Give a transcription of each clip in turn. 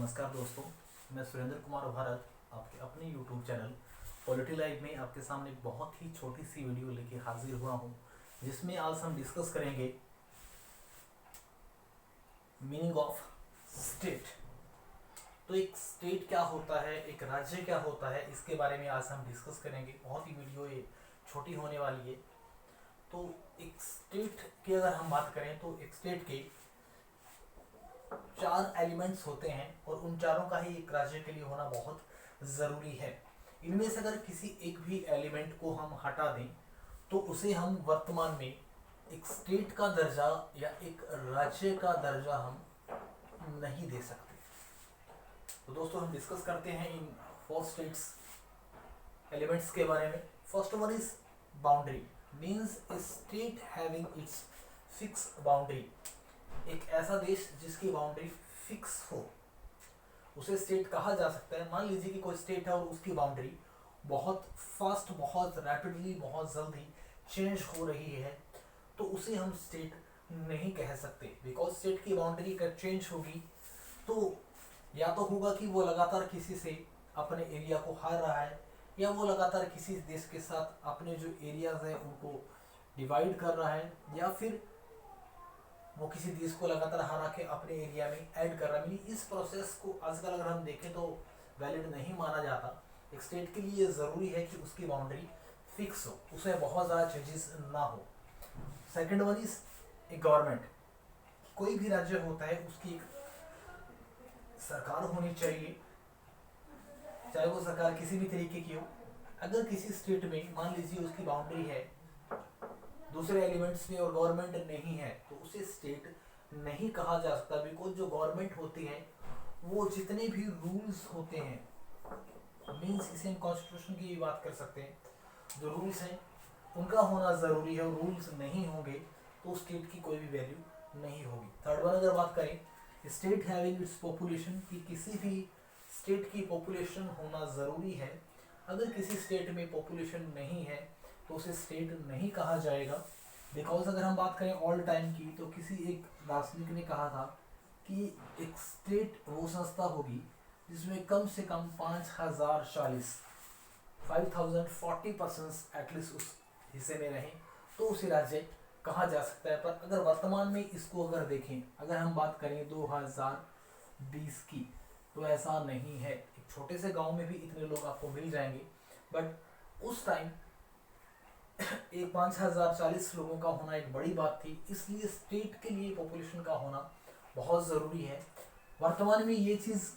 नमस्कार दोस्तों, मैं सुरेंद्र कुमार भारत आपके अपने YouTube चैनल पॉलिटी लाइव में आपके सामने बहुत ही छोटी सी वीडियो लेके हाजिर हुआ हूँ, जिसमें आज हम डिस्कस करेंगे मीनिंग ऑफ स्टेट। तो एक स्टेट क्या होता है, एक राज्य क्या होता है, इसके बारे में आज हम डिस्कस करेंगे। बहुत ही वीडियो ये छोटी होने वाली है। तो एक स्टेट की अगर हम बात करें तो एक स्टेट के 4 एलिमेंट्स होते हैं और उन चारों का ही एक राज्य के लिए होना बहुत ज़रूरी है। इनमें से अगर किसी एक भी एलिमेंट को हम हटा दें तो उसे हम वर्तमान में एक स्टेट का दर्जा या एक राज्य का दर्जा हम नहीं दे सकते। तो दोस्तों हम डिस्कस करते हैं इन 4 स्टेट्स एलिमेंट्स के बारे में। First one is boundary, means A state having its fix boundary. एक ऐसा देश जिसकी बाउंड्री फिक्स हो उसे स्टेट कहा जा सकता है। मान लीजिए कि कोई स्टेट है और उसकी बाउंड्री बहुत फास्ट, बहुत रैपिडली, बहुत जल्दी चेंज हो रही है तो उसे हम स्टेट नहीं कह सकते। बिकॉज स्टेट की बाउंड्री अगर चेंज होगी तो या तो होगा कि वो लगातार किसी से अपने एरिया को हार रहा है, या वो लगातार किसी देश के साथ अपने जो एरियाज हैं उनको डिवाइड कर रहा है, या फिर वो किसी देश को लगातार हरा के अपने एरिया में ऐड कर रहा है। इस प्रोसेस को आजकल अगर हम देखें तो वैलिड नहीं माना जाता। एक स्टेट के लिए ज़रूरी है कि उसकी बाउंड्री फिक्स हो, उसमें बहुत ज़्यादा चेंजेस ना हो। सेकेंड वन इज एक गवर्नमेंट। कोई भी राज्य होता है उसकी एक सरकार होनी चाहिए, चाहे वो सरकार किसी भी तरीके की हो। अगर किसी स्टेट में मान लीजिए उसकी बाउंड्री है दूसरे एलिमेंट्स में और गवर्नमेंट नहीं है तो उसे स्टेट नहीं कहा जा सकता। बिकॉज जो गवर्नमेंट होती है वो जितने भी रूल्स होते हैं, मीन्स इसे हम कॉन्स्टिट्यूशन की बात कर सकते हैं, जो रूल्स हैं उनका होना ज़रूरी है। और रूल्स नहीं होंगे तो स्टेट की कोई भी वैल्यू नहीं होगी। थर्ड वन अगर बात करें, स्टेट हैविंग इट्स पॉपुलेशन, कि किसी भी स्टेट की पॉपुलेशन होना ज़रूरी है। अगर किसी स्टेट में पॉपुलेशन नहीं है तो उसे स्टेट नहीं कहा जाएगा। बिकॉज अगर हम बात करें ऑल टाइम की तो किसी एक दार्शनिक ने कहा था कि एक स्टेट वो संस्था होगी जिसमें कम से कम 5040% एटलीस्ट उस हिस्से में रहें तो उसे राज्य कहा जा सकता है। पर अगर वर्तमान में इसको अगर देखें, अगर हम बात करें 2020 की, तो ऐसा नहीं है। एक छोटे से गांव में भी इतने लोग आपको मिल जाएंगे, बट उस टाइम एक 5040 लोगों का होना एक बड़ी बात थी। इसलिए स्टेट के लिए पॉपुलेशन का होना बहुत ज़रूरी है। वर्तमान में ये चीज़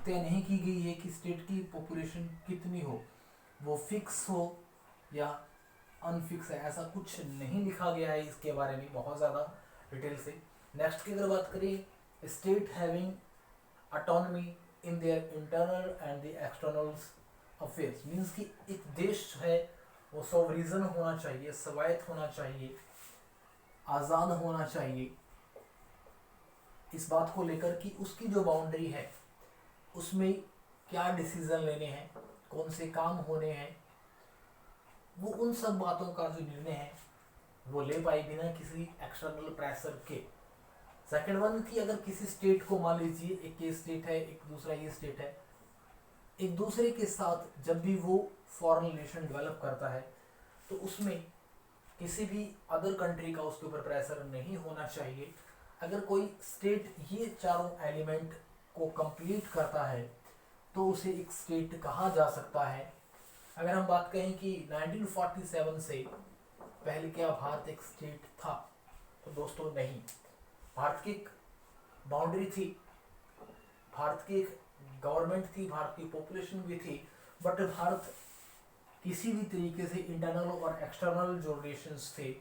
तय नहीं की गई है कि स्टेट की पॉपुलेशन कितनी हो, वो फिक्स हो या अनफिक्स है, ऐसा कुछ नहीं लिखा गया है इसके बारे में बहुत ज़्यादा डिटेल से। नेक्स्ट की अगर बात करें, state having autonomy in their internal and the external affairs, means कि एक देश जो है वो सॉवरिजन होना चाहिए, स्वायत्त होना चाहिए, आज़ाद होना चाहिए इस बात को लेकर कि उसकी जो बाउंड्री है उसमें क्या डिसीजन लेने हैं, कौन से काम होने हैं, वो उन सब बातों का जो निर्णय है वो ले पाए बिना किसी एक्सटर्नल प्रेशर के। सेकेंड वन की अगर किसी स्टेट को मान लीजिए एक ये स्टेट है, एक दूसरा ये स्टेट है, एक दूसरे के साथ जब भी वो फॉरेन रिलेशन डेवलप करता है तो उसमें किसी भी अदर कंट्री का उसके ऊपर प्रेशर नहीं होना चाहिए। अगर कोई स्टेट ये चारों एलिमेंट को कंप्लीट करता है तो उसे एक स्टेट कहा जा सकता है। अगर हम बात करें कि 1947 से पहले क्या भारत एक स्टेट था, तो दोस्तों नहीं। भारत की एक बाउंड्री थी, भारत की एक गवर्नमेंट थी, भारत की पॉपुलेशन भी थी, बट भारत किसी भी तरीके से इंटरनल और एक्सटर्नल जो रिलेशंस थे,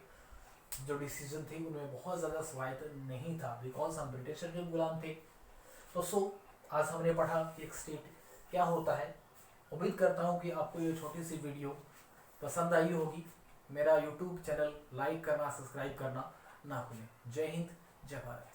जो डिसीजन थे, उनमें बहुत ज़्यादा स्वायत्त नहीं था। बिकॉज हम ब्रिटिशर के गुलाम थे। तो आज हमने पढ़ा कि एक स्टेट क्या होता है। उम्मीद करता हूँ कि आपको ये छोटी सी वीडियो पसंद आई होगी। मेरा यूट्यूब चैनल लाइक करना, सब्सक्राइब करना ना भूलें। जय हिंद, जय भारत।